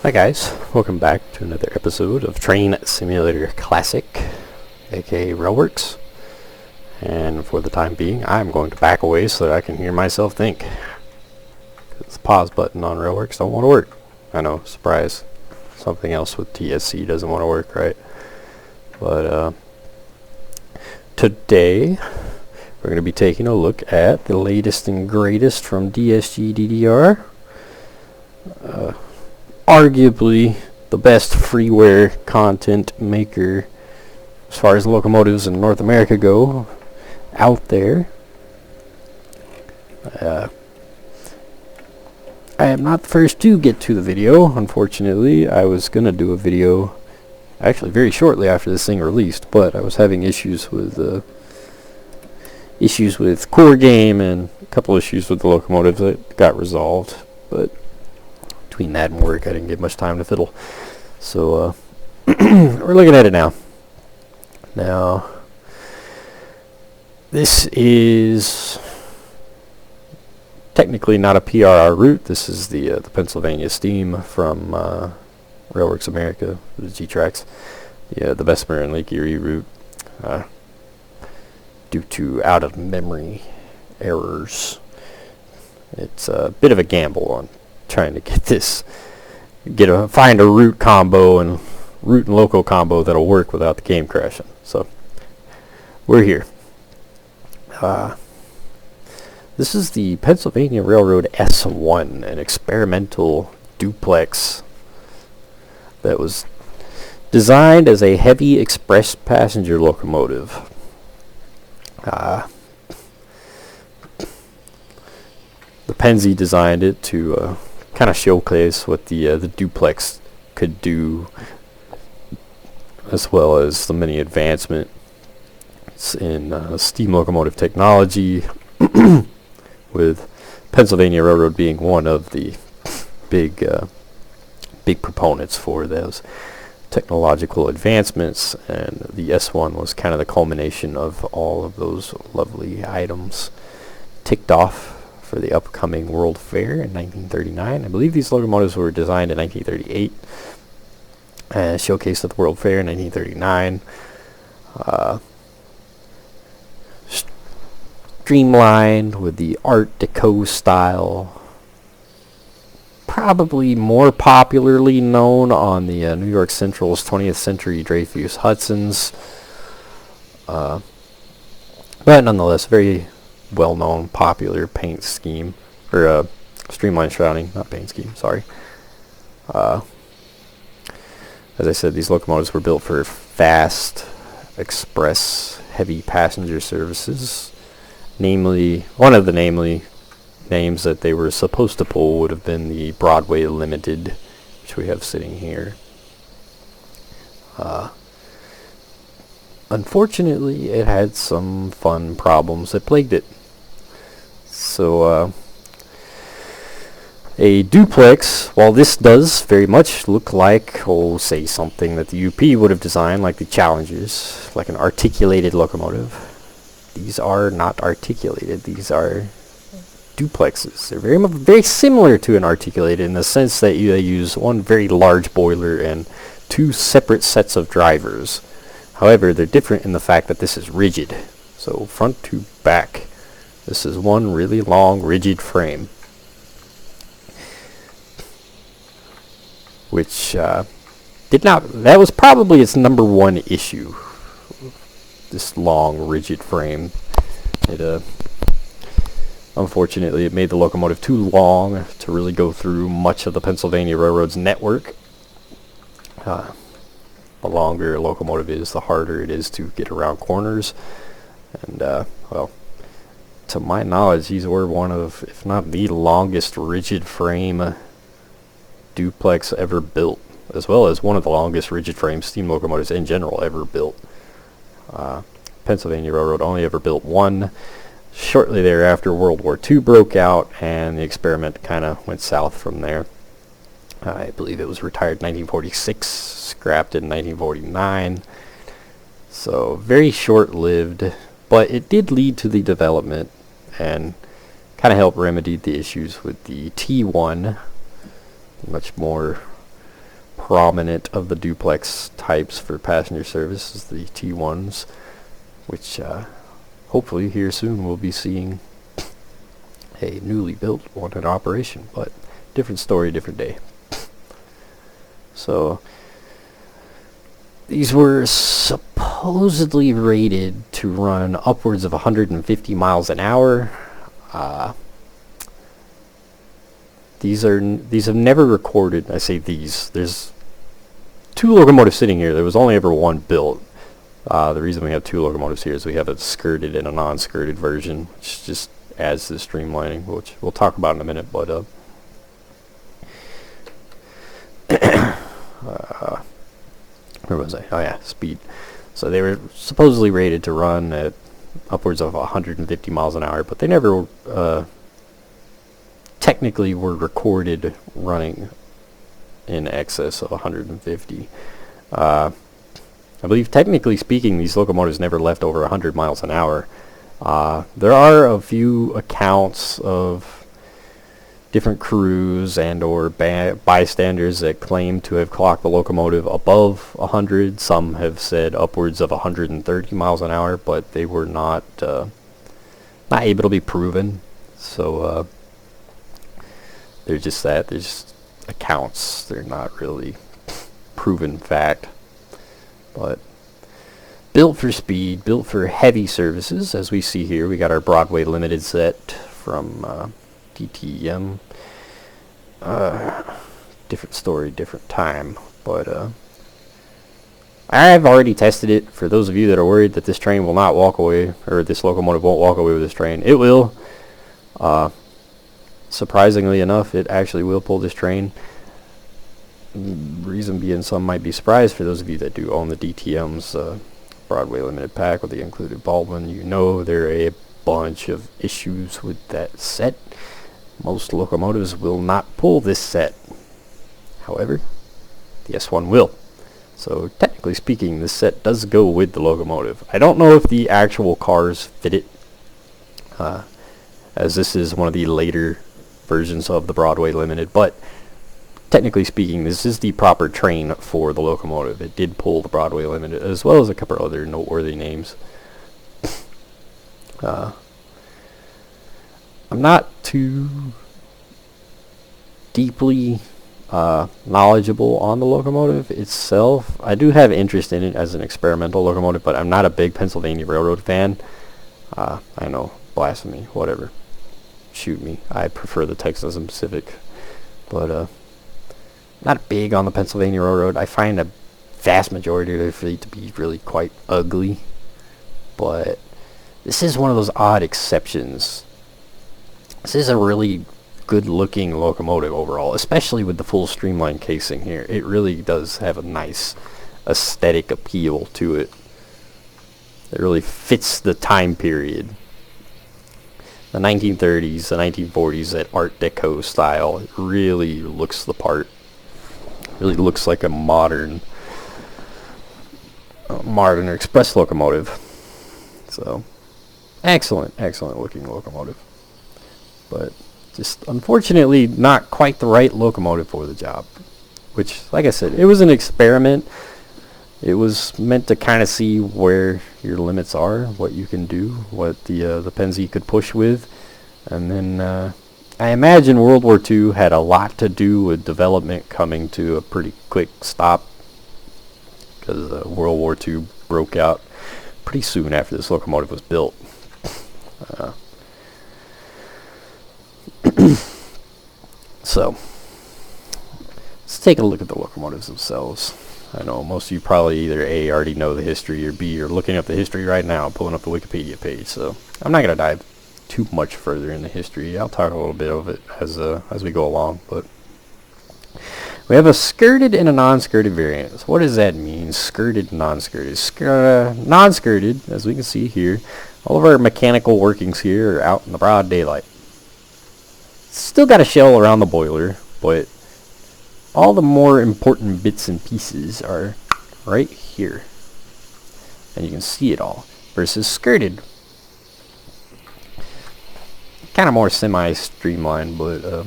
Hi guys, welcome back to another episode of Train Simulator Classic, aka Railworks. And for the time being, I'm going to back away so that I can hear myself think. 'Cause the pause button on Railworks don't want to work. I know, surprise. Something else with TSC doesn't want to work, right? But today, we're going to be taking a look at the latest and greatest from DSG DDR. Arguably the best freeware content maker as far as locomotives in North America go out there. I am not the first to get to the video, unfortunately. I was gonna do a video actually very shortly after this thing released, but I was having issues with core game and a couple issues with the locomotives that got resolved, but between that and work I didn't get much time to fiddle. So we're looking at it now. Now this is technically not a PRR route. This is the Pennsylvania Steam from Railworks America, the G-Tracks, the Bessemer and Lake Erie route, due to out of memory errors. It's a bit of a gamble on trying to find a route combo and route and local combo that'll work without the game crashing. So we're here. This is the Pennsylvania Railroad S1, an experimental duplex that was designed as a heavy express passenger locomotive. The Penzi designed it to kind of showcase what the duplex could do, as well as the many advancements in steam locomotive technology, with Pennsylvania Railroad being one of the big proponents for those technological advancements, and the S1 was kind of the culmination of all of those lovely items ticked off for the upcoming World Fair in 1939. I believe these locomotives were designed in 1938, showcased at the World Fair in 1939. Streamlined with the Art Deco style, probably more popularly known on the New York Central's 20th Century Dreyfus Hudsons, but nonetheless very well-known, popular paint scheme, or streamline shrouding, not paint scheme, sorry. As I said, these locomotives were built for fast, express, heavy passenger services. Namely, one of the names that they were supposed to pull would have been the Broadway Limited, which we have sitting here. Unfortunately, it had some fun problems that plagued it. So, a duplex, while this does very much look like, say something that the UP would have designed, like the Challengers, like an articulated locomotive, these are not articulated. These are duplexes. They're very similar to an articulated in the sense that they use one very large boiler and two separate sets of drivers. However, they're different in the fact that this is rigid. So front to back, this is one really long, rigid frame, which that was probably its number one issue. This long, rigid frame. Unfortunately, it made the locomotive too long to really go through much of the Pennsylvania Railroad's network. The longer a locomotive is, the harder it is to get around corners. And, well, to my knowledge, these were one of, if not the longest rigid frame duplex ever built, as well as one of the longest rigid frame steam locomotives in general ever built. Pennsylvania Railroad only ever built one. Shortly thereafter, World War II broke out, and the experiment kind of went south from there. I believe it was retired in 1946, scrapped in 1949. So very short-lived, but it did lead to the development and kind of helped remedy the issues with the T1, much more prominent of the duplex types for passenger service is the T1s, which hopefully here soon we'll be seeing a newly built one in operation, but different story, different day. So these were supposedly rated to run upwards of 150 miles an hour. These have never recorded. I say these. There's 2 locomotives sitting here. There was only ever one built. The reason we have 2 locomotives here is we have a skirted and a non-skirted version, which just adds to the streamlining, which we'll talk about in a minute. But where was I? Oh yeah, speed. So they were supposedly rated to run at upwards of 150 miles an hour, but they never technically were recorded running in excess of 150. I believe, technically speaking, these locomotives never left over 100 miles an hour. There are a few accounts of different crews and or bystanders that claim to have clocked the locomotive above 100. Some have said upwards of 130 miles an hour, but they were not able to be proven. So they're just that. They're just accounts. They're not really proven fact. But built for speed, built for heavy services, as we see here. We got our Broadway Limited set from DTM. Different story, different time. But I've already tested it. For those of you that are worried that this train will not walk away, or this locomotive won't walk away with this train, it will. Surprisingly enough, it actually will pull this train. Reason being, some might be surprised. For those of you that do own the DTM's Broadway Limited pack with the included Baldwin, you know there are a bunch of issues with that set. Most locomotives will not pull this set. However, the S1 will. So technically speaking, this set does go with the locomotive. I don't know if the actual cars fit it, as this is one of the later versions of the Broadway Limited, but technically speaking, this is the proper train for the locomotive. It did pull the Broadway Limited, as well as a couple other noteworthy names. I'm not too deeply knowledgeable on the locomotive itself. I do have interest in it as an experimental locomotive, but I'm not a big Pennsylvania Railroad fan. I know, blasphemy, whatever. Shoot me. I prefer the Texas and Pacific, but not big on the Pennsylvania Railroad. I find a vast majority of their fleet to be really quite ugly, but this is one of those odd exceptions. This is a really good looking locomotive overall, especially with the full streamlined casing here. It really does have a nice aesthetic appeal to it. It really fits the time period. The 1930s, the 1940s, that Art Deco style, it really looks the part. Really looks like a modern express locomotive. So, excellent looking locomotive. But just unfortunately not quite the right locomotive for the job. Which, like I said, it was an experiment. It was meant to kind of see where your limits are, what you can do, what the Pennsy could push with. And then I imagine World War II had a lot to do with development coming to a pretty quick stop, because World War II broke out pretty soon after this locomotive was built. So, let's take a look at the locomotives themselves. I know most of you probably either A, already know the history, or B, you're looking up the history right now, pulling up the Wikipedia page. So, I'm not going to dive too much further into history. I'll talk a little bit of it as we go along. But we have a skirted and a non-skirted variant. So what does that mean? Skirted, non-skirted. Non-skirted, as we can see here, all of our mechanical workings here are out in the broad daylight. Still got a shell around the boiler, but all the more important bits and pieces are right here, and you can see it all. Versus skirted, kind of more semi-streamlined, but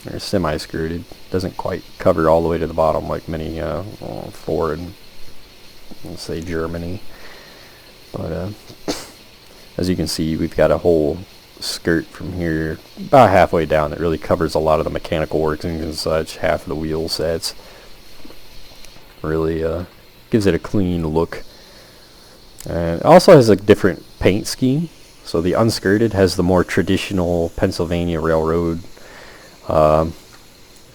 They're semi-skirted. Doesn't quite cover all the way to the bottom like many Ford and, let's say, Germany. But as you can see, we've got a whole skirt from here about halfway down that really covers a lot of the mechanical workings and such. Half of the wheel sets. Really gives it a clean look. And it also has a different paint scheme. So the unskirted has the more traditional Pennsylvania Railroad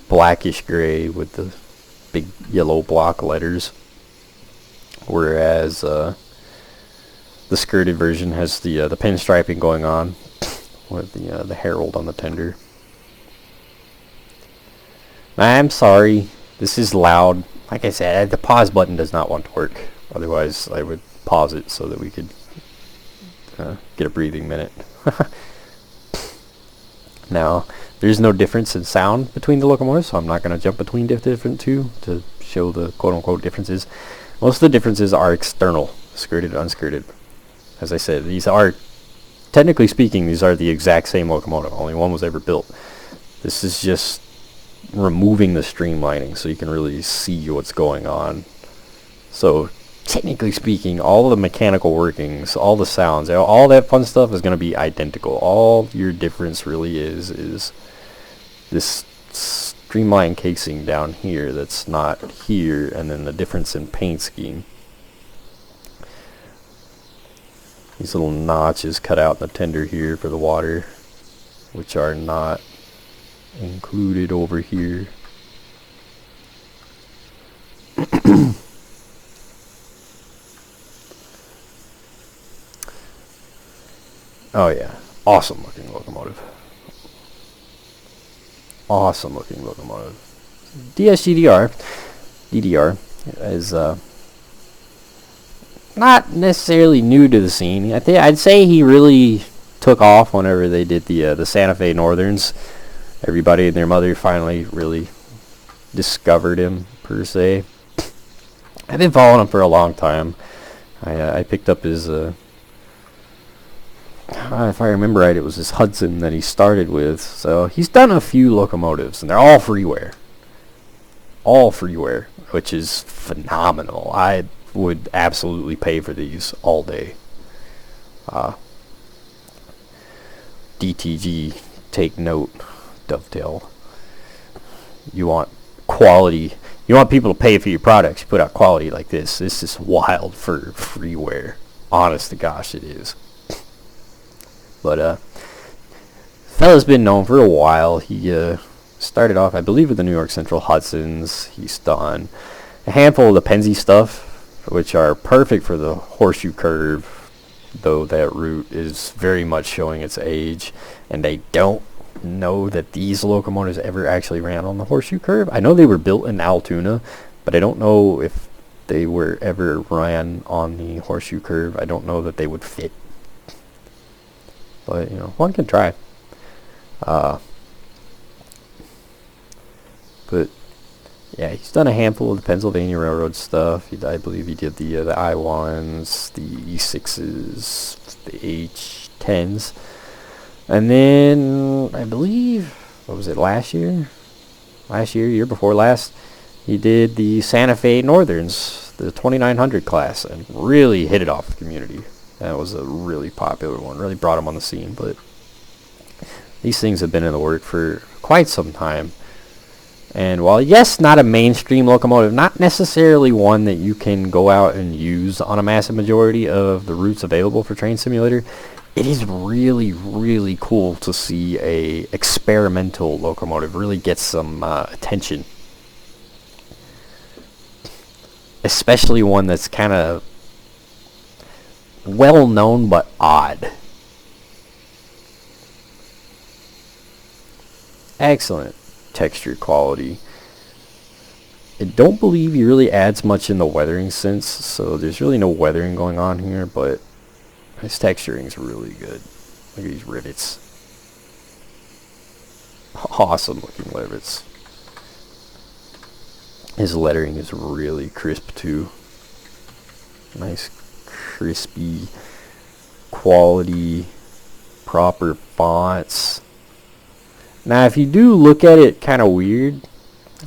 blackish gray with the big yellow block letters, whereas the skirted version has the pinstriping going on with the herald on the tender. I'm sorry, this is loud. Like I said, the pause button does not want to work. Otherwise, I would pause it so that we could get a breathing minute. Now, there's no difference in sound between the locomotives, so I'm not going to jump between different two to show the quote-unquote differences. Most of the differences are external, skirted and unskirted. As I said, these are, technically speaking, these are the exact same locomotive. Only one was ever built. This is just removing the streamlining so you can really see what's going on. So, technically speaking, all the mechanical workings, all the sounds, all that fun stuff is going to be identical. All your difference really is this streamlined casing down here that's not here, and then the difference in paint scheme. These little notches cut out in the tender here for the water, which are not included over here. Oh yeah, awesome looking locomotive. Awesome looking locomotive. DDR is not necessarily new to the scene. I'd say he really took off whenever they did the Santa Fe Northerns. Everybody and their mother finally really discovered him, per se. I've been following him for a long time. I picked up his if I remember right, it was his Hudson that he started with. So he's done a few locomotives, and they're all freeware. All freeware, which is phenomenal. I would absolutely pay for these all day. DTG, take note, Dovetail. You want quality. You want people to pay for your products. You put out quality like this. This is wild for freeware. Honest to gosh, it is. But fella's been known for a while. He started off, I believe, with the New York Central Hudsons. He's done a handful of the Penzi stuff, which are perfect for the horseshoe curve, though that route is very much showing its age. And I don't know that these locomotives ever actually ran on the horseshoe curve. I know they were built in Altoona, but I don't know if they were ever ran on the horseshoe curve. I don't know that they would fit. But, you know, one can try. But, yeah, he's done a handful of the Pennsylvania Railroad stuff. I believe he did the I-1s, the E6s, the H10s. And then, I believe, what was it, last year? Year before last, he did the Santa Fe Northerns, the 2900 class, and really hit it off the community. That was a really popular one. Really brought him on the scene. But these things have been in the work for quite some time. And while, yes, not a mainstream locomotive, not necessarily one that you can go out and use on a massive majority of the routes available for Train Simulator, it is really, really cool to see a experimental locomotive really get some attention. Especially one that's kind of well known but odd. Excellent texture quality. I don't believe he really adds much in the weathering sense, so there's really no weathering going on here, but his texturing is really good. Look at these rivets. Awesome looking rivets. His lettering is really crisp too. Nice crispy quality, proper fonts. Now if you do look at it kind of weird,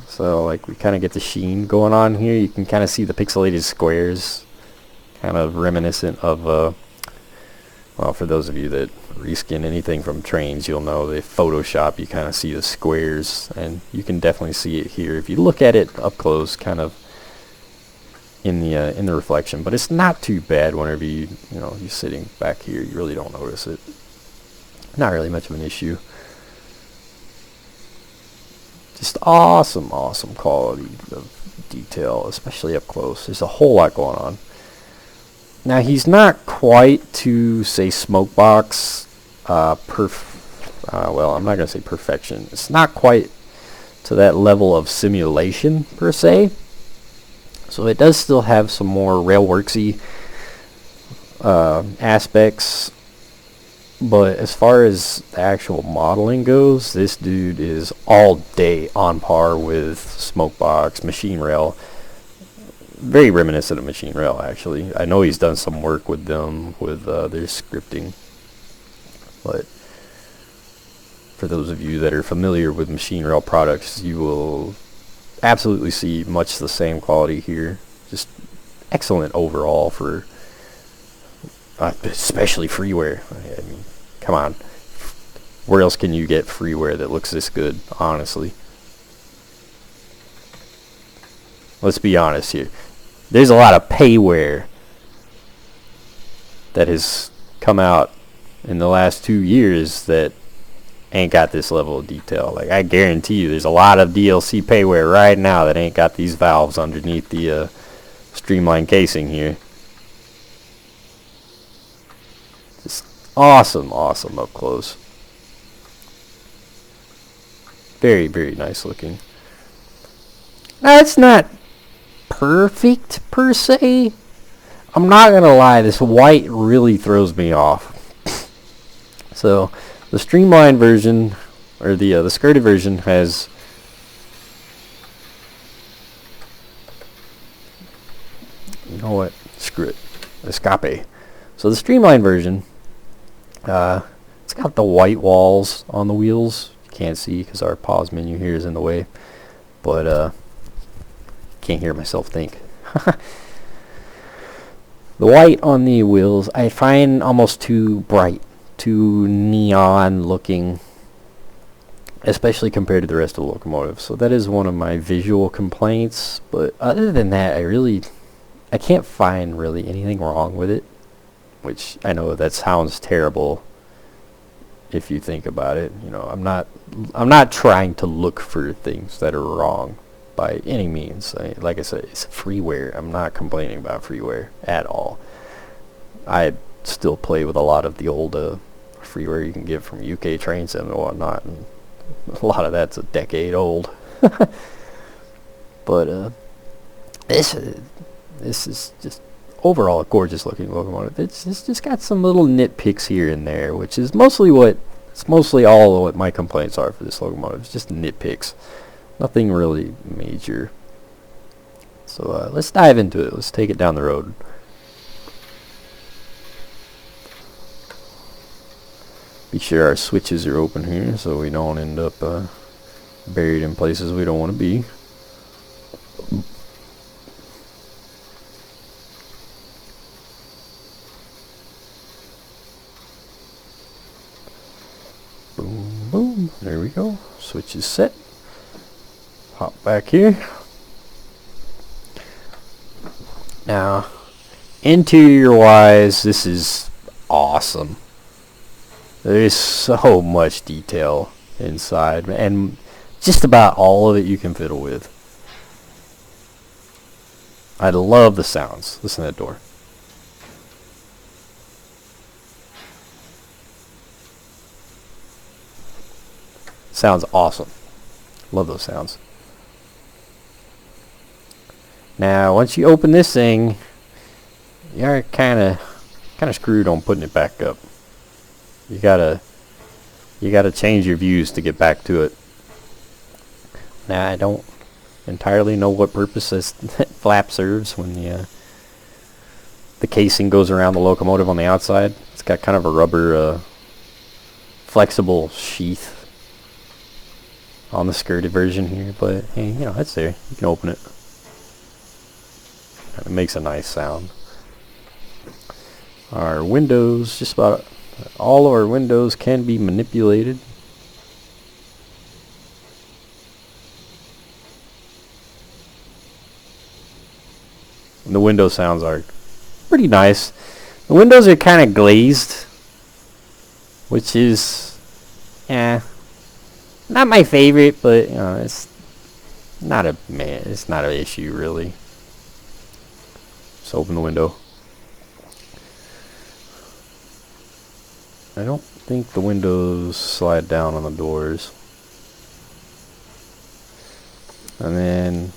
so like we kind of get the sheen going on here, you can kind of see the pixelated squares, kind of reminiscent of well, for those of you that reskin anything from trains, you'll know the Photoshop, you kind of see the squares, and you can definitely see it here if you look at it up close, kind of in the reflection. But it's not too bad whenever you're sitting back here. You really don't notice it. Not really much of an issue. Just awesome quality of detail, especially up close. There's a whole lot going on. Now he's not quite to say Smokebox well, I'm not gonna say perfection. It's not quite to that level of simulation per se. So it does still have some more Railworksy aspects, but as far as the actual modeling goes, this dude is all day on par with Smokebox, Machine Rail. Very reminiscent of Machine Rail, actually. I know he's done some work with them with their scripting, but for those of you that are familiar with Machine Rail products, you will absolutely see much the same quality here. Just excellent overall for especially freeware. I mean, come on, where else can you get freeware that looks this good, honestly? Let's be honest here. There's a lot of payware that has come out in the last 2 years that ain't got this level of detail. Like, I guarantee you there's a lot of DLC payware right now that ain't got these valves underneath the streamlined casing here. Just awesome up close. Very, very nice looking. Now, it's not perfect per se. I'm not gonna lie, this white really throws me off. So the streamlined version, or the skirted version, has you know what? Screw it. Escape. So the streamlined version, it's got the white walls on the wheels. You can't see because our pause menu here is in the way, but can't hear myself think. The white on the wheels I find almost too bright, too neon looking, especially compared to the rest of the locomotive. So that is one of my visual complaints, but other than that, I can't find really anything wrong with it, which I know that sounds terrible if you think about it. You know, I'm not trying to look for things that are wrong by any means. Like I said, it's freeware. I'm not complaining about freeware at all. I still play with a lot of the old freeware you can get from UK train sim and whatnot, and a lot of that's a decade old. But this is just overall a gorgeous looking locomotive. It's just got some little nitpicks here and there, which is mostly all of what my complaints are for this locomotive. It's just nitpicks. Nothing really major. So let's dive into it. Let's take it down the road. Be sure our switches are open here so we don't end up buried in places we don't want to be. Boom, boom. There we go. Switch is set. Hop back here. Now, interior wise, this is awesome. There is so much detail inside, and just about all of it you can fiddle with. I love the sounds. Listen to that door. Sounds awesome. Love those sounds. Now, once you open this thing, you're kind of screwed on putting it back up. You gotta change your views to get back to it. Now, I don't entirely know what purpose this flap serves when the casing goes around the locomotive on the outside. It's got kind of a rubber flexible sheath on the skirted version here, but hey, you know, it's there. You can open it. It makes a nice sound. Our windows, just about all of our windows can be manipulated. And the window sounds are pretty nice. The windows are kind of glazed, which is, not my favorite, but you know, it's not an issue really. Just open the window. I don't think the windows slide down on the doors. And then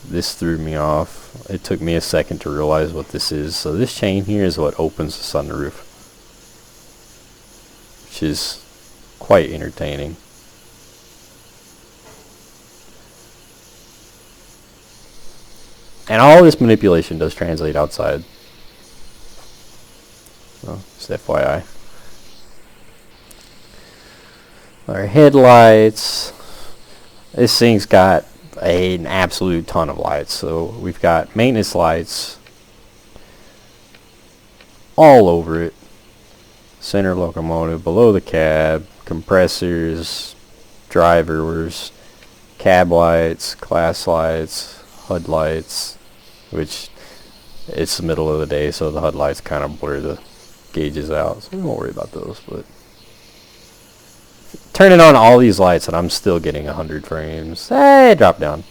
this threw me off. It took me a second to realize what this is. So this chain here is what opens the sunroof, which is quite entertaining. And all this manipulation does translate outside. So, just FYI. Our headlights. This thing's got an absolute ton of lights. So we've got maintenance lights all over it. Center locomotive, below the cab, compressors, drivers, cab lights, class lights, HUD lights, which it's the middle of the day, so the HUD lights kind of blur the gauges out, so we won't worry about those. But turning on all these lights and I'm still getting 100 frames. Hey, drop down.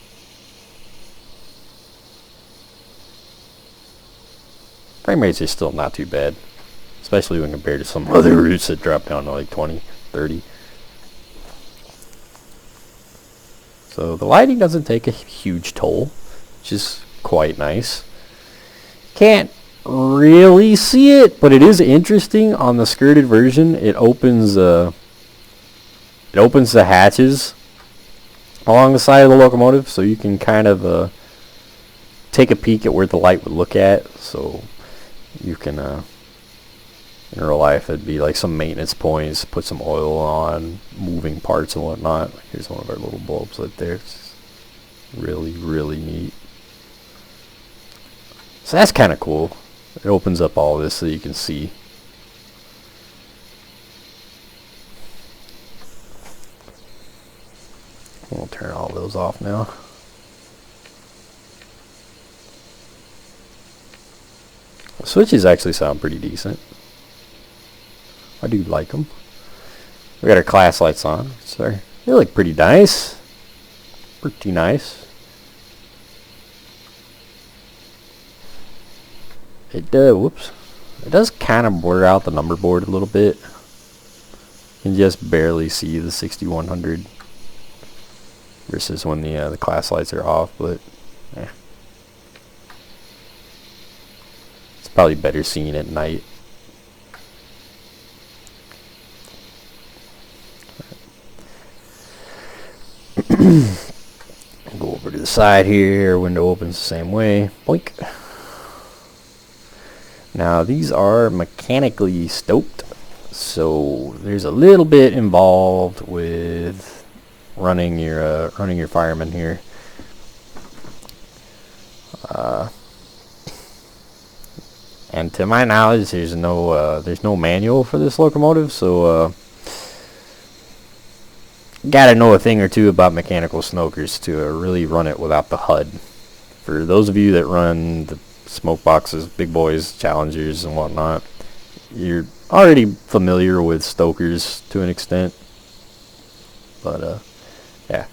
Frame rates are still not too bad, especially when compared to some other routes that drop down to like 20, 30. So the lighting doesn't take a huge toll, which is quite nice. Can't really see it, but it is interesting. On the skirted version, it opens the hatches along the side of the locomotive, so you can kind of take a peek at where the light would look at. So you can, in real life, it'd be like some maintenance points, put some oil on, moving parts and whatnot. Here's one of our little bulbs right there. It's really, really neat. So that's kind of cool. It opens up all this so you can see. We'll turn all those off now. The switches actually sound pretty decent. I do like them. We got our class lights on. So they look pretty nice. Pretty nice. It does kind of blur out the number board a little bit. You can just barely see the 6100 versus when the class lights are off, but it's probably better seen at night. Go over to the side here. Window opens the same way. Boink. Now these are mechanically stoked, so there's a little bit involved with running your fireman here. And to my knowledge, there's no manual for this locomotive, so gotta know a thing or two about mechanical snokers to really run it without the HUD. For those of you that run the smoke boxes, big boys, challengers and whatnot, you're already familiar with stokers to an extent, but yeah,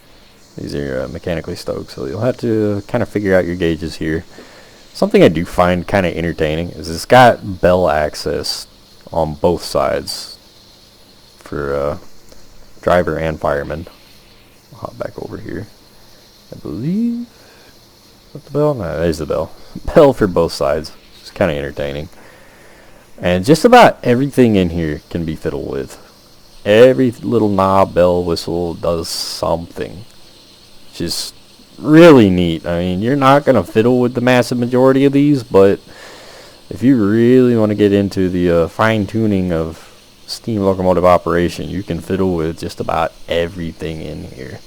these are mechanically stoked, so you'll have to kind of figure out your gauges here. Something I do find kind of entertaining is it's got bell access on both sides for driver and fireman. I'll hop back over here. I believe, is that the bell? No, there's the bell. Bell for both sides. It's kind of entertaining. And just about everything in here can be fiddled with. Every little knob, bell, whistle does something. Just really neat. I mean, you're not going to fiddle with the massive majority of these, but if you really want to get into the fine tuning of steam locomotive operation, you can fiddle with just about everything in here.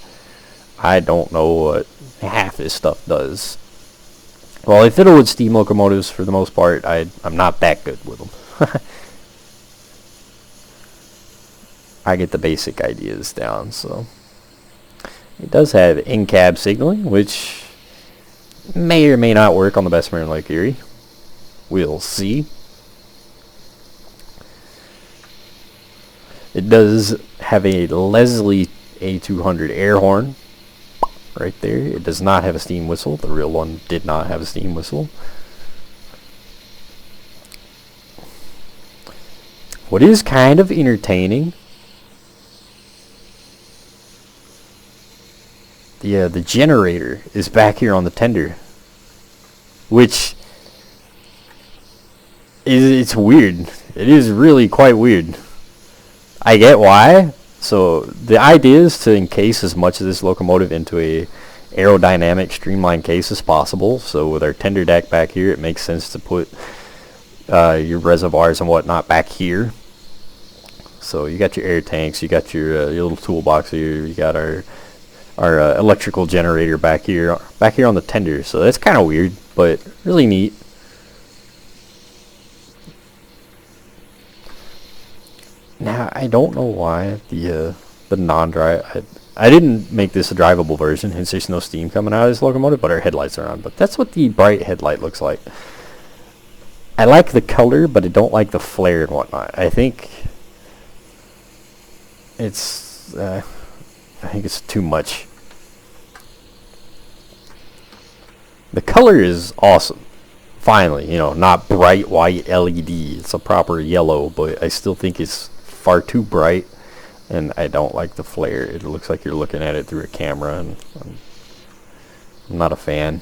I don't know what half this stuff does. Well, I fiddle with steam locomotives for the most part. I'm not that good with them. I get the basic ideas down, so. It does have in-cab signaling, which may or may not work on the Bessemer and Lake Erie. We'll see. It does have a Leslie A200 air horn right there. It does not have a steam whistle. The real one did not have a steam whistle. What is kind of entertaining, the generator is back here on the tender, which it's weird. It is really quite weird. I get why. So the idea is to encase as much of this locomotive into a aerodynamic streamlined case as possible. So with our tender deck back here, it makes sense to put your reservoirs and whatnot back here. So you got your air tanks, you got your little toolbox here, you got our electrical generator back here on the tender. So that's kind of weird, but really neat. Now I don't know why the non-drive. I didn't make this a drivable version, hence there's no steam coming out of this locomotive, but our headlights are on. But that's what the bright headlight looks like. I like the color, but I don't like the flare and whatnot. I think it's too much. The color is awesome. Finally, not bright white LED. It's a proper yellow, but I still think it's far too bright, and I don't like the flare. It looks like you're looking at it through a camera, and I'm not a fan.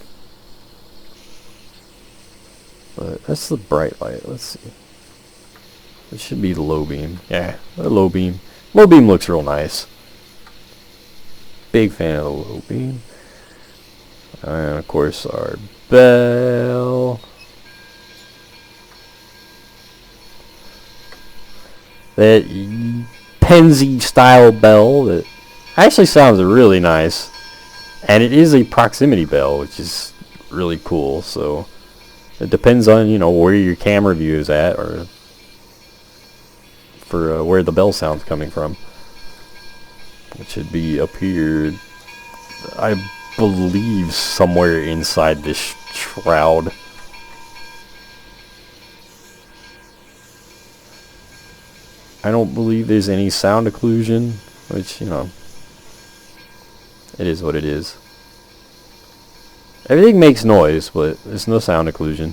But that's the bright light. Let's see. It should be the low beam. Yeah, the low beam. Low beam looks real nice. Big fan of the low beam. And of course our bell. That Penzi style bell that actually sounds really nice, and it is a proximity bell, which is really cool. So it depends on where your camera view is at, or for where the bell sound's coming from. It should be up here, I believe, somewhere inside this shroud. I don't believe there's any sound occlusion, which, it is what it is. Everything makes noise, but there's no sound occlusion.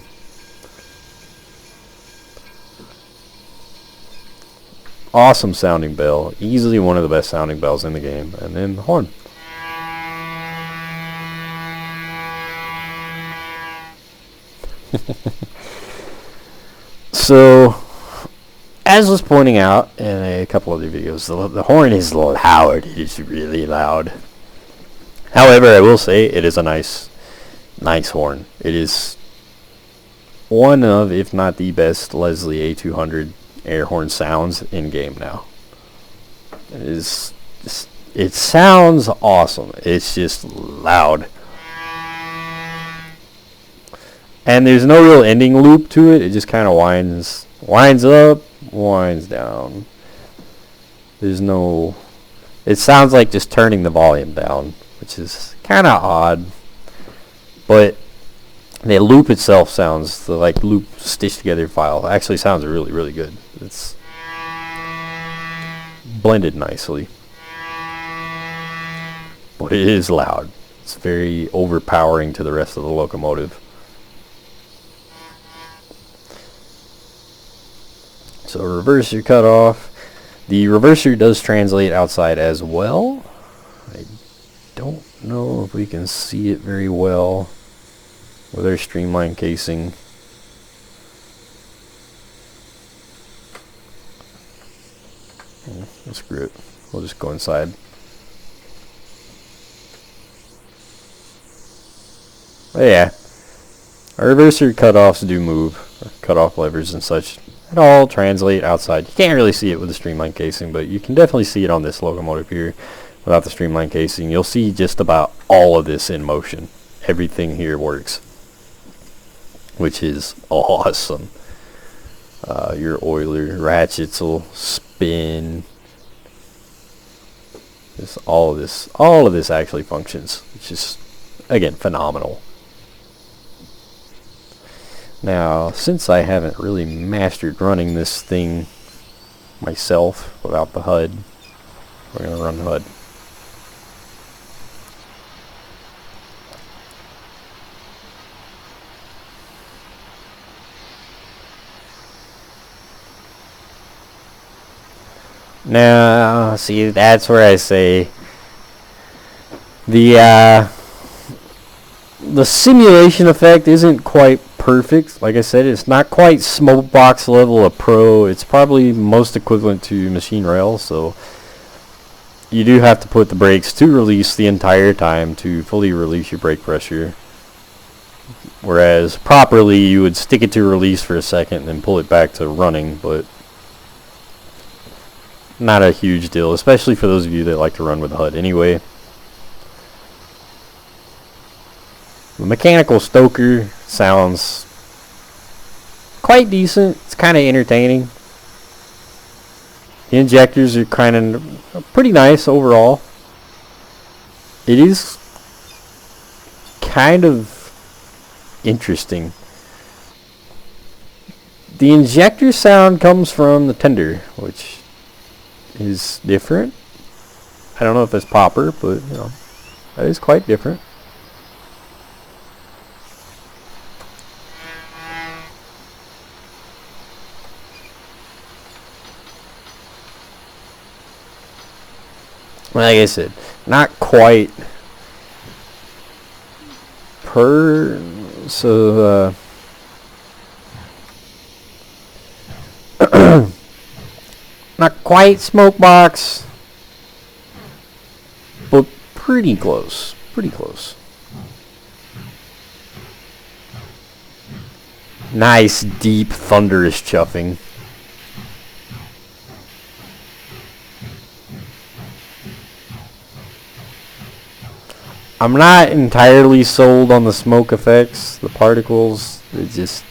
Awesome sounding bell. Easily one of the best sounding bells in the game. And then the horn. So, as was pointing out in a couple other videos, the horn is loud. It is really loud. However, I will say it is a nice horn. It is one of, if not the best, Leslie A200 air horn sounds in game now. It sounds awesome. It's just loud. And there's no real ending loop to it. It just kind of winds up, winds down. There's no... It sounds like just turning the volume down, which is kind of odd. But the loop itself sounds, the loop stitched together file actually sounds really, really good. It's blended nicely. But it is loud. It's very overpowering to the rest of the locomotive. So reverser cut off. The reverser does translate outside as well. I don't know if we can see it very well with our streamline casing. Screw it. We'll just go inside. But yeah, our reverser cutoffs do move. Cutoff levers and such it all translate outside. You can't really see it with the streamline casing, but you can definitely see it on this locomotive here without the streamline casing. You'll see just about all of this in motion. Everything here works, which is awesome. Your oiler ratchets will spin. All of this actually functions, which is, again, phenomenal. Now, since I haven't really mastered running this thing myself without the HUD, we're going to run the HUD. Now, see, that's where I say the simulation effect isn't quite perfect. Like I said, it's not quite smokebox level of pro. It's probably most equivalent to machine rail, so you do have to put the brakes to release the entire time to fully release your brake pressure. Whereas properly, you would stick it to release for a second and then pull it back to running, but not a huge deal, especially for those of you that like to run with the HUD anyway. The mechanical stoker sounds quite decent. It's kind of entertaining. The injectors are kind of pretty nice overall. It is kind of interesting. The injector sound comes from the tender, which is different. I don't know if it's popper, but you know, that is quite different. Like I said, not quite so not quite smokebox, but pretty close. Pretty close. Nice, deep, thunderous chuffing. I'm not entirely sold on the smoke effects, the particles. It just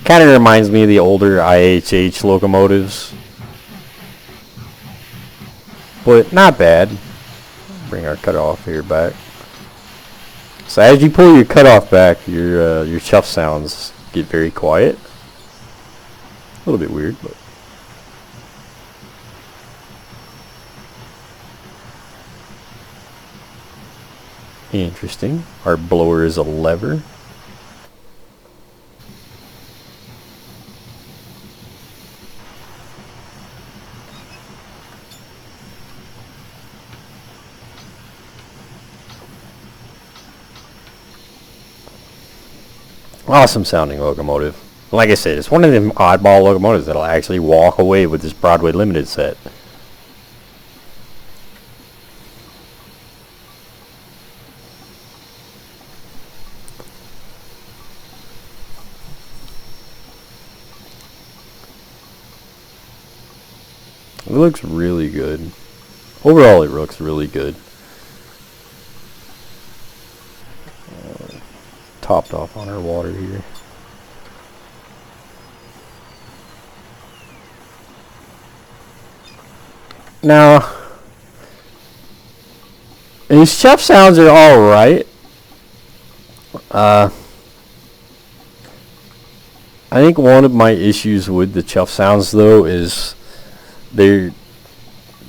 kind of reminds me of the older IHH locomotives. But not bad. Bring our cutoff here back. So as you pull your cutoff back, your chuff sounds get very quiet. A little bit weird, but interesting. Our blower is a lever. Awesome sounding locomotive. Like I said, it's one of them oddball locomotives that'll actually walk away with this Broadway Limited set. It looks really good. Overall, it looks really good. Topped off on our water here. Now, these chuff sounds are alright. I think one of my issues with the chuff sounds, though, is they're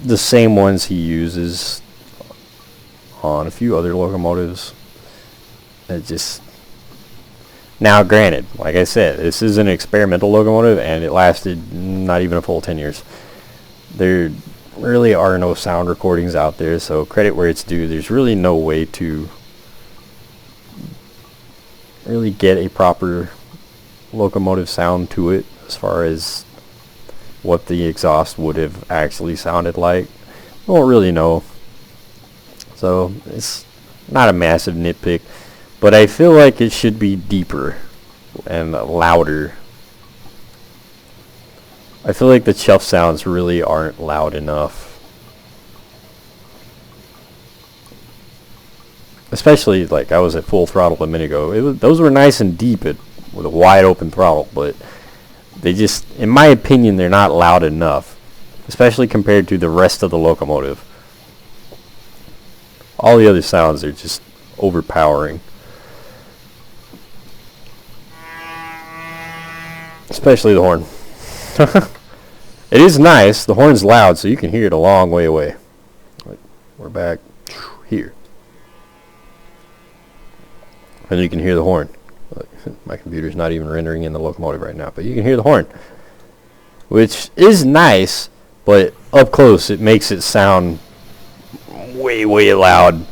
the same ones he uses on a few other locomotives. It just... Now, granted, like I said, this is an experimental locomotive, and it lasted not even a full 10 years. There really are no sound recordings out there, so credit where it's due. There's really no way to really get a proper locomotive sound to it as far as what the exhaust would have actually sounded like. We won't really know. So, it's not a massive nitpick. But I feel like it should be deeper and louder. I feel like the chuff sounds really aren't loud enough. Especially, like, I was at full throttle a minute ago. Those were nice and deep with a wide open throttle, but they just, in my opinion, they're not loud enough. Especially compared to the rest of the locomotive. All the other sounds are just overpowering. Especially the horn. It is nice. The horn's loud, so you can hear it a long way away. We're back here. And you can hear the horn. My computer's not even rendering in the locomotive right now, but you can hear the horn. Which is nice, but up close it makes it sound way, way loud.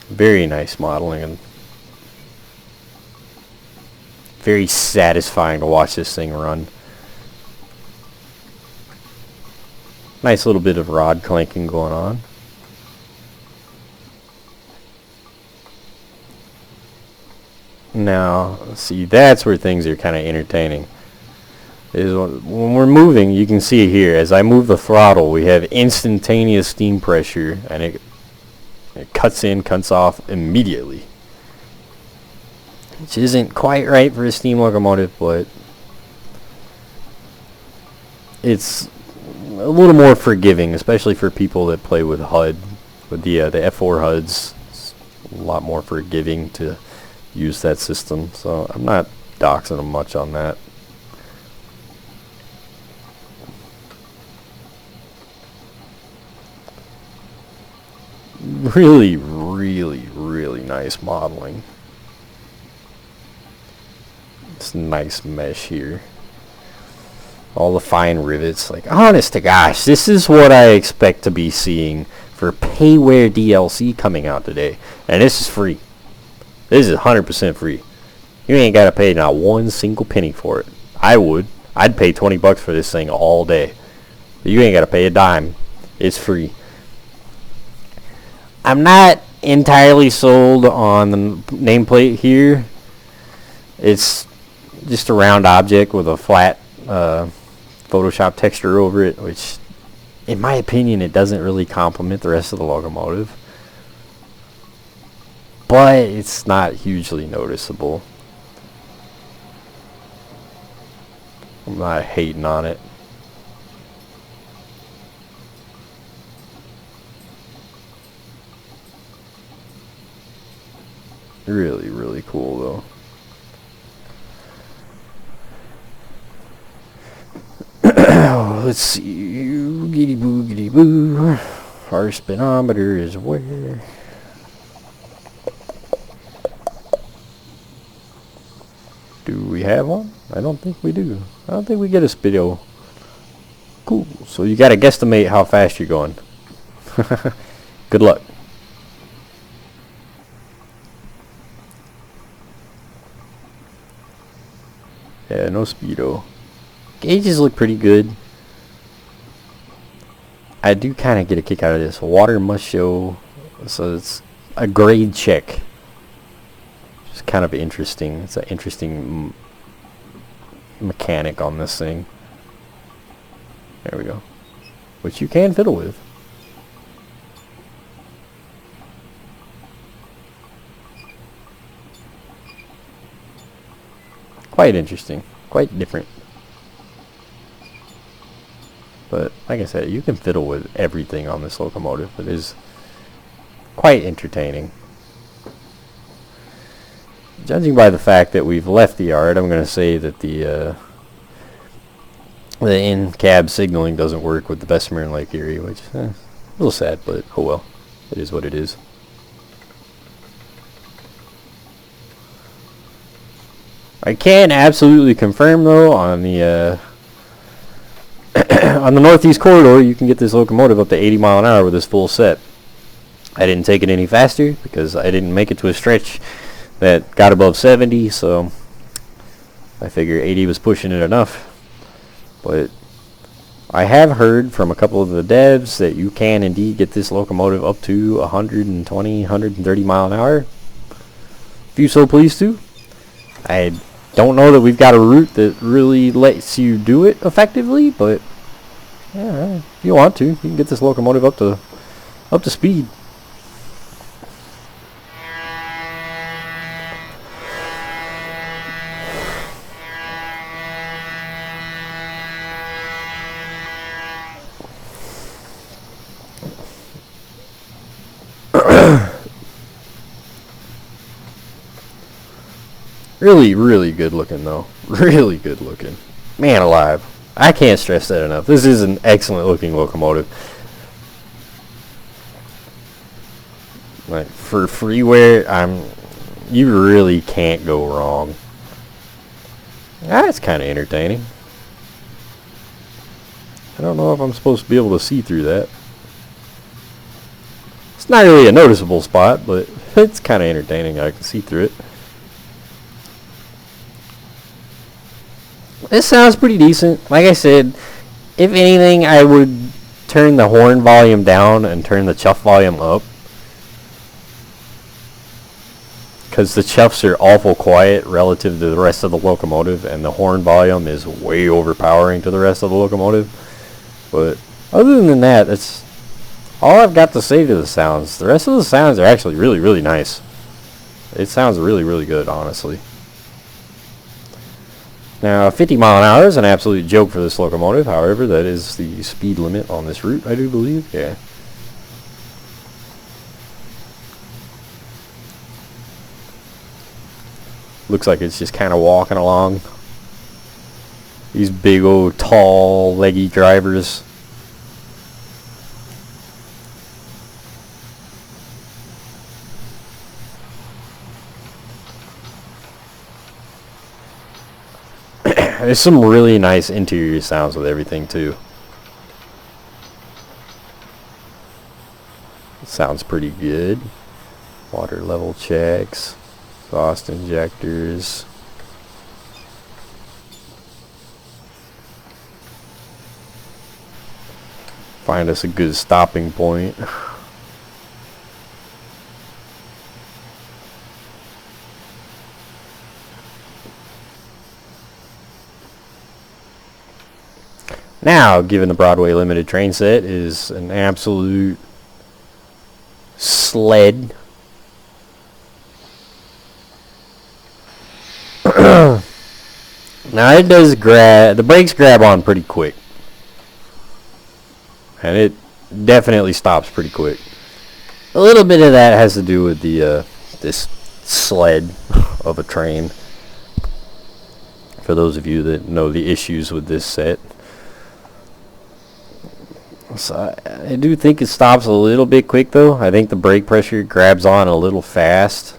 Very nice modeling and very satisfying to watch this thing run. Nice little bit of rod clanking going on. Now, see, that's where things are kind of entertaining. Is when we're moving, you can see here, as I move the throttle, we have instantaneous steam pressure, and it cuts in, cuts off immediately. Which isn't quite right for a steam locomotive, but it's a little more forgiving, especially for people that play with HUD. With the F4 HUDs, it's a lot more forgiving to use that system, so I'm not doxing them much on that. Really, really, really nice modeling. It's nice mesh here. All the fine rivets. Like, honest to gosh, this is what I expect to be seeing for Payware DLC coming out today. And this is free. This is 100% free. You ain't got to pay not one single penny for it. I would. I'd pay 20 bucks for this thing all day. But you ain't got to pay a dime. It's free. I'm not entirely sold on the nameplate here. It's just a round object with a flat Photoshop texture over it, which, in my opinion, it doesn't really complement the rest of the locomotive. But it's not hugely noticeable. I'm not hating on it. Really, really cool though. Let's see. Giddy boo, giddy boo. Our speedometer is where? Do we have one? I don't think we do. I don't think we get a speedo. Cool. So you gotta guesstimate how fast you're going. Good luck. Yeah, no speedo. Gauges look pretty good. I do kind of get a kick out of this. Water must show, so it's a grade check. It's kind of interesting. It's an interesting mechanic on this thing. There we go. Which you can fiddle with. Quite interesting. Quite different. But like I said, you can fiddle with everything on this locomotive. It is quite entertaining. Judging by the fact that we've left the yard, I'm going to say that the in-cab signaling doesn't work with the Bessemer and Lake Erie, which a little sad, but oh well. It is what it is. I can absolutely confirm though on the on the Northeast Corridor you can get this locomotive up to 80 mile an hour with this full set. I didn't take it any faster because I didn't make it to a stretch that got above 70, so I figure 80 was pushing it enough. But I have heard from a couple of the devs that you can indeed get this locomotive up to 120, 130 mile an hour. If you so please to. I don't know that we've got a route that really lets you do it effectively, but yeah, if you want to, you can get this locomotive up to speed. Really, really good looking though. Really good looking. Man alive. I can't stress that enough. This is an excellent looking locomotive. Like for freeware, you really can't go wrong. That's kind of entertaining. I don't know if I'm supposed to be able to see through that. It's not really a noticeable spot, but it's kind of entertaining. I can see through it. This sounds pretty decent. Like I said, if anything, I would turn the horn volume down and turn the chuff volume up. Because the chuffs are awful quiet relative to the rest of the locomotive, and the horn volume is way overpowering to the rest of the locomotive. But other than that, that's all I've got to say to the sounds. The rest of the sounds are actually really, really nice. It sounds really, really good, honestly. Now, 50 mile an hour is an absolute joke for this locomotive. However, that is the speed limit on this route, I do believe. Yeah. Looks like it's just kind of walking along. These big old tall leggy drivers. There's some really nice interior sounds with everything too. Sounds pretty good. Water level checks. Exhaust injectors. Find us a good stopping point. Now, given the Broadway limited train set is an absolute sled. Now it does the brakes grab on pretty quick. And it definitely stops pretty quick. A little bit of that has to do with the this sled of a train. For those of you that know the issues with this set. So I do think it stops a little bit quick though. I think the brake pressure grabs on a little fast.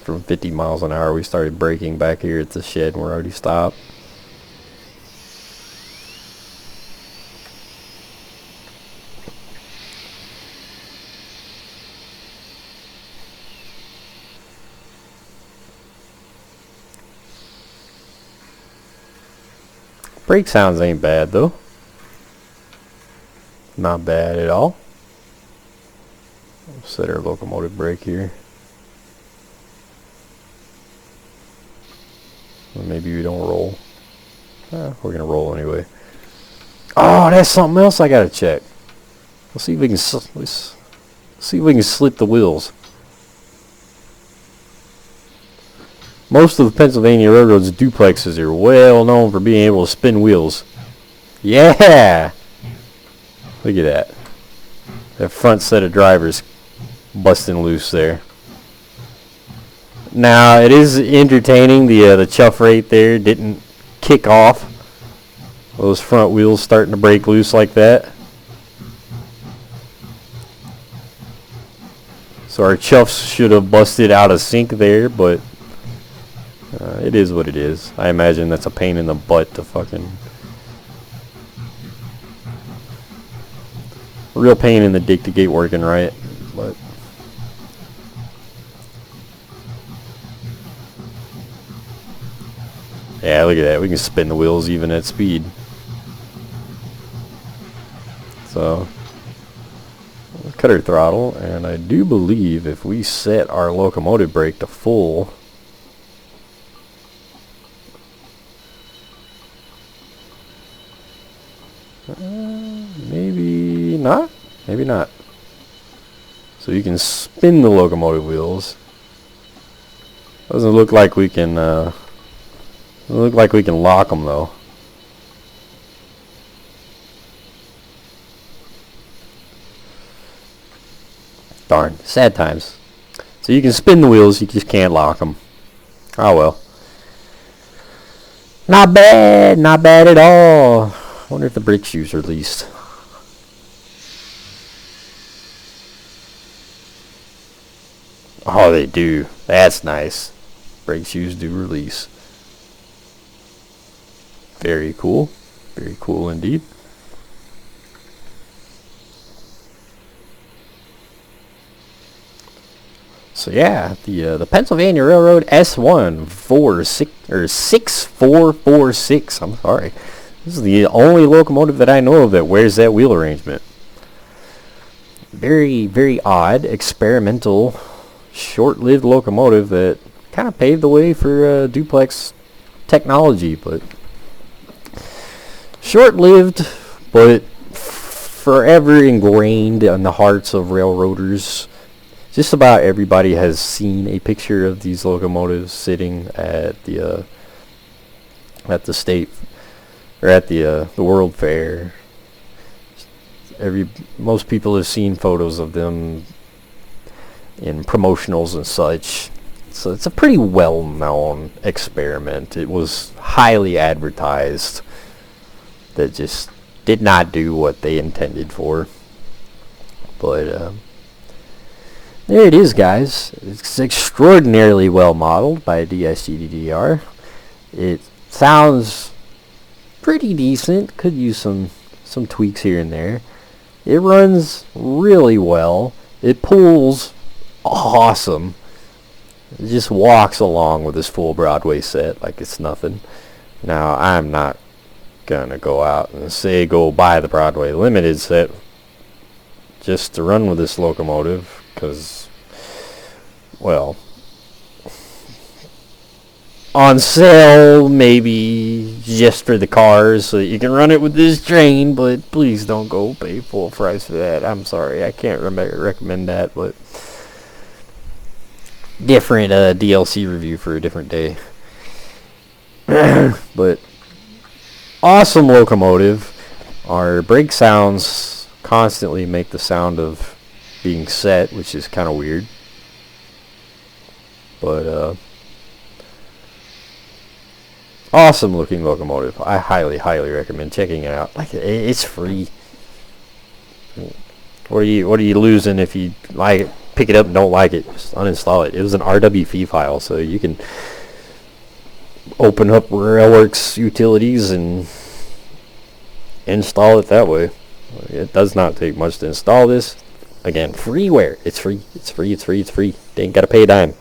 From 50 miles an hour we started braking back here at the shed and we're already stopped. Brake sounds ain't bad though. Not bad at all. Set our locomotive brake here. Or maybe we don't roll. We're gonna roll anyway. Oh, that's something else I gotta check. Let's see if we can let's see if we can slip the wheels. Most of the Pennsylvania Railroad's duplexes are well known for being able to spin wheels. Yeah! Look at that. That front set of drivers busting loose there. Now, it is entertaining. The chuff rate there didn't kick off. Those front wheels starting to break loose like that. So our chuffs should have busted out of sync there, but it is what it is. I imagine that's a pain in the butt to fucking... a real pain in the dick to get working right, but... Yeah, look at that. We can spin the wheels even at speed. So, cut our throttle, and I do believe if we set our locomotive brake to full, maybe not. Maybe not. So you can spin the locomotive wheels. Doesn't look like we can. Lock them though. Darn, sad times. So you can spin the wheels, you just can't lock them. Oh well. Not bad at all. I wonder if the brake shoes are released. Oh, they do. That's nice. Brake shoes do release. Very cool. Very cool indeed. So yeah, the Pennsylvania Railroad S1 6446. I'm sorry. This is the only locomotive that I know of that wears that wheel arrangement. Very, very odd, experimental, short-lived locomotive that kind of paved the way for duplex technology, but short-lived, but forever ingrained in the hearts of railroaders. Just about everybody has seen a picture of these locomotives sitting at the state or at the World Fair. Most people have seen photos of them in promotionals and such. So it's a pretty well-known experiment. It was highly advertised. That just did not do what they intended for. But there it is, guys. It's extraordinarily well modeled by DSGDDR. It sounds pretty decent. Could use some tweaks here and there. It runs really well. It pulls awesome. It just walks along with this full Broadway set like it's nothing. Now, I'm not gonna go out and say go buy the Broadway Limited set just to run with this locomotive, because, well, on sale maybe just for the cars so that you can run it with this train, but please don't go pay full price for that. I'm sorry, I can't recommend that, but different DLC review for a different day. But awesome locomotive. Our brake sounds constantly make the sound of being set, which is kind of weird. But awesome looking locomotive. I highly recommend checking it out. Like, it's free. What are you losing if you pick it up and don't like it? Just uninstall it. It was an RWF file, so you can open up Railworks utilities and install it that way. It does not take much to install this. Again, freeware. It's free. It's free. It's free. It's free. They ain't got to pay a dime.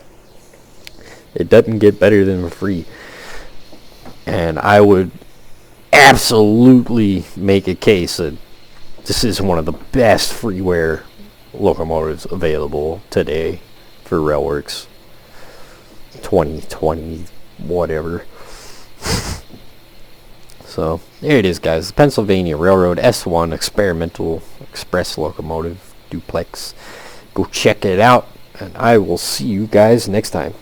It doesn't get better than free. And I would absolutely make a case that this is one of the best freeware locomotives available today for Railworks 2020 whatever. So there it is, guys. The Pennsylvania Railroad S1 experimental express locomotive duplex. Go check it out, and I will see you guys next time.